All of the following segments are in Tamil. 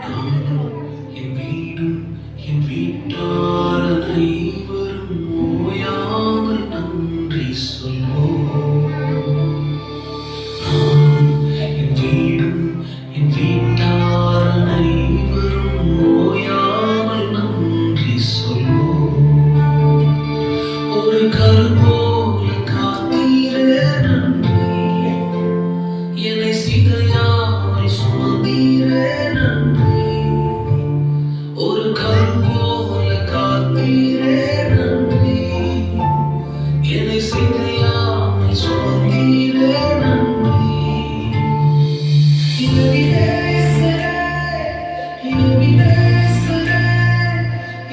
நானும் என் வீடும் என் வீட்டார் அனைவரும் ஓயாமல் நன்றி சொல்வோம். நானும் என் வீடும் என் வீட்டார் அனைவரும் ஓயாமல் நன்றி சொல்வோம். ஒரு கருப்போல காத்தீரே நன்றி, என்னை சிதையாமல் சுமந்தீரே நன்றி. ஒரு கருப்போல காத்தீரே நன்றி, என்னை சிதையாமல் சுமந்தீரே நன்றி. எபினேசரே, எபினேசரே,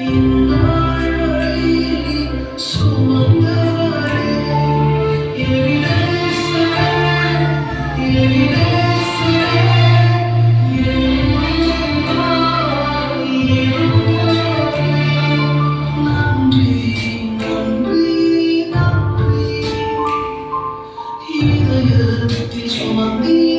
இந்நாள் வரையில் சுமந்தவரே. எபினேசரே, எபினேசரே, நன்றி, நன்றி, நன்றி. இதயத்தில் சுமந்தீரே